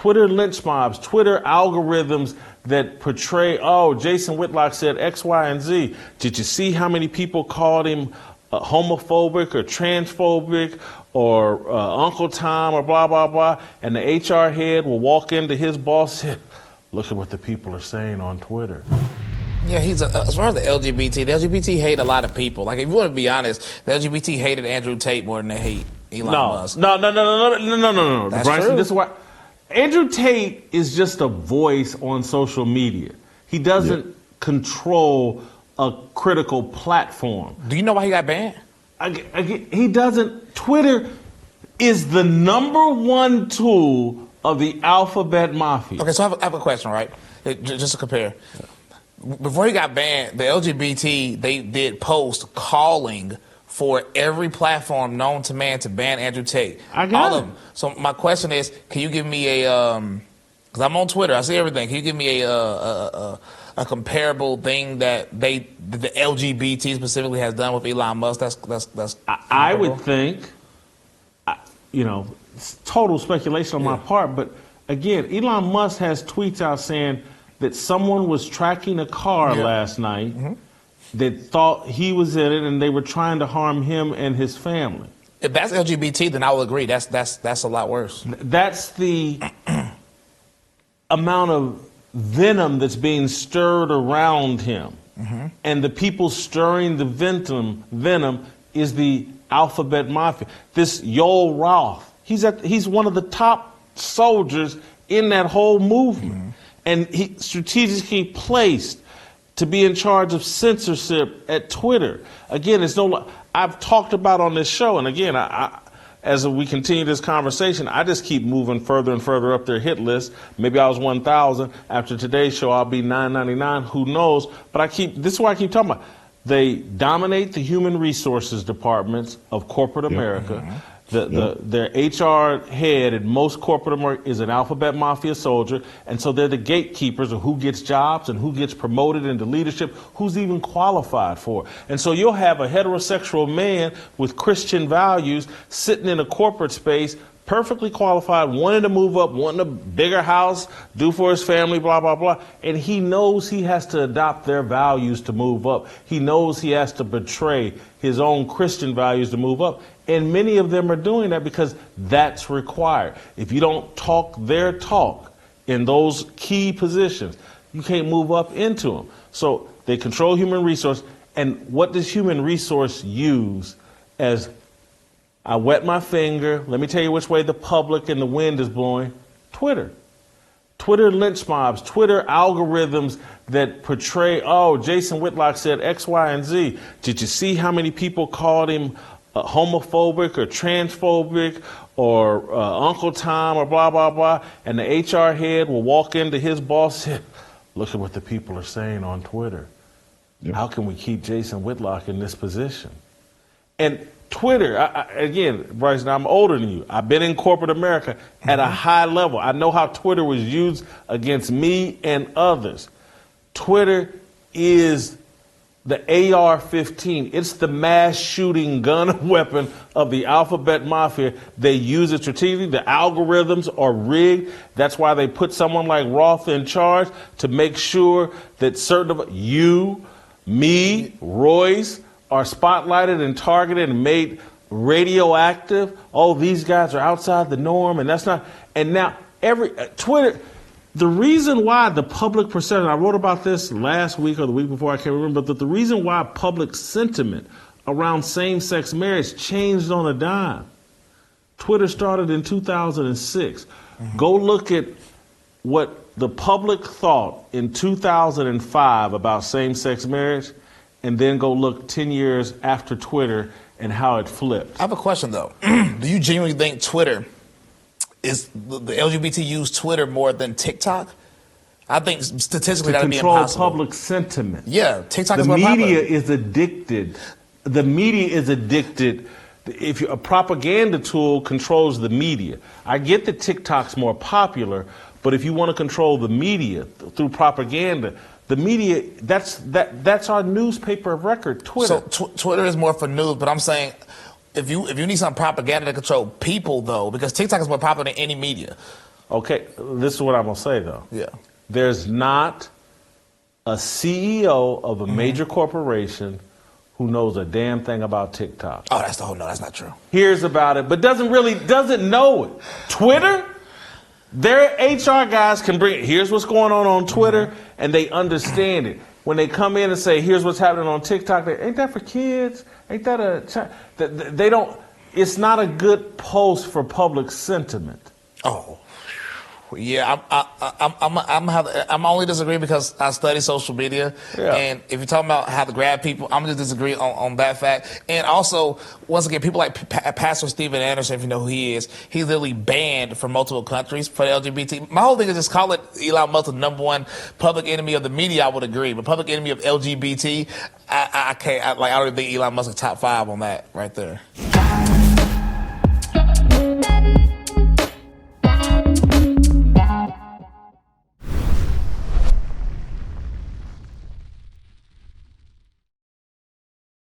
Twitter lynch mobs, Twitter algorithms that portray, oh, Jason Whitlock said X, Y, and Z. Did you see how many people called him homophobic or transphobic or Uncle Tom or blah, blah, blah? And the HR head will walk into his boss and say, look at what the people are saying on Twitter. Yeah, as far as the LGBT hate a lot of people. Like, if you want to be honest, the LGBT hated Andrew Tate more than they hate Elon Musk. No. That's Bryson, true. this is why. Andrew Tate is just a voice on social media. He doesn't control a critical platform. Do you know why he got banned? He doesn't. Twitter is the #1 tool of the alphabet mafia. Okay, so I have a question, right? Just to compare. Before he got banned, the LGBT, they did post calling for every platform known to man to ban Andrew Tate. I got all of them. So my question is, can you give me because I'm on Twitter, I see everything. Can you give me a comparable thing that the LGBT specifically has done with Elon Musk? That's I would think, it's total speculation on my part, but again, Elon Musk has tweets out saying that someone was tracking a car last night that thought he was in it, and they were trying to harm him and his family. If that's LGBT, then I will agree. That's a lot worse. That's the amount of venom that's being stirred around him. And the people stirring the venom is the alphabet mafia. This Yoel Roth, he's one of the top soldiers in that whole movement. And he strategically placed to be in charge of censorship at Twitter. Again, I've talked about on this show, and again, as we continue this conversation, I just keep moving further and further up their hit list. Maybe I was 1,000. After today's show, I'll be 999. Who knows? But this is why I keep talking about. They dominate the human resources departments of corporate America. Their HR head in most corporate America is an alphabet mafia soldier, and so they're the gatekeepers of who gets jobs and who gets promoted into leadership, who's even qualified for it. And so you'll have a heterosexual man with Christian values sitting in a corporate space, perfectly qualified, wanting to move up, wanting a bigger house, do for his family, blah, blah, blah. And he knows he has to adopt their values to move up. He knows he has to betray his own Christian values to move up. And many of them are doing that because that's required. If you don't talk their talk in those key positions, you can't move up into them. So they control human resource. And what does human resource use as I wet my finger, let me tell you which way the public and the wind is blowing? Twitter. Twitter lynch mobs, Twitter algorithms that portray, oh, Jason Whitlock said X, Y, and Z. Did you see how many people called him homophobic or transphobic or Uncle Tom or blah, blah, blah? And the HR head will walk into his boss and say, look at what the people are saying on Twitter. How can we keep Jason Whitlock in this position? And Twitter, again, Bryson, I'm older than you. I've been in corporate America at a high level. I know how Twitter was used against me and others. Twitter is the AR-15. It's the mass shooting gun weapon of the alphabet mafia. They use it strategically. The algorithms are rigged. That's why they put someone like Roth in charge to make sure that certain of you, me, Royce, are spotlighted and targeted and made radioactive. Oh, these guys are outside the norm, and that's not. And now Twitter, the reason why the public perception, I wrote about this last week or the week before, I can't remember, but the reason why public sentiment around same-sex marriage changed on a dime. Twitter started in 2006. Go look at what the public thought in 2005 about same-sex marriage, and then go look 10 years after Twitter and how it flipped. I have a question, though. Do you genuinely think Twitter is the LGBT use Twitter more than TikTok? I think statistically that would be impossible. To control public sentiment. Yeah, TikTok is more popular. The media is addicted. The media is addicted. If a propaganda tool controls the media, I get that TikTok's more popular, but if you want to control the media through propaganda, the media, that's our newspaper of record, Twitter. So Twitter is more for news, but I'm saying if you need some propaganda to control people, though, because TikTok is more popular than any media. Okay, this is what I'm going to say, though. Yeah. There's not a CEO of a major corporation who knows a damn thing about TikTok. Oh, no, that's not true. Hears about it, but doesn't know it. Twitter, their HR guys can bring, here's what's going on Twitter, and they understand it. When they come in and say, here's what's happening on TikTok, ain't that for kids? Ain't that they don't, it's not a good post for public sentiment. Oh. Yeah, I'm only disagreeing because I study social media, and if you're talking about how to grab people, I'm just disagree on that fact. And also, once again, people like Pastor Steven Anderson, if you know who he is, he's literally banned from multiple countries for the LGBT. My whole thing is just call it Elon Musk the #1 public enemy of the media. I would agree, but public enemy of LGBT, I can't. I don't even think Elon Musk is top 5 on that right there.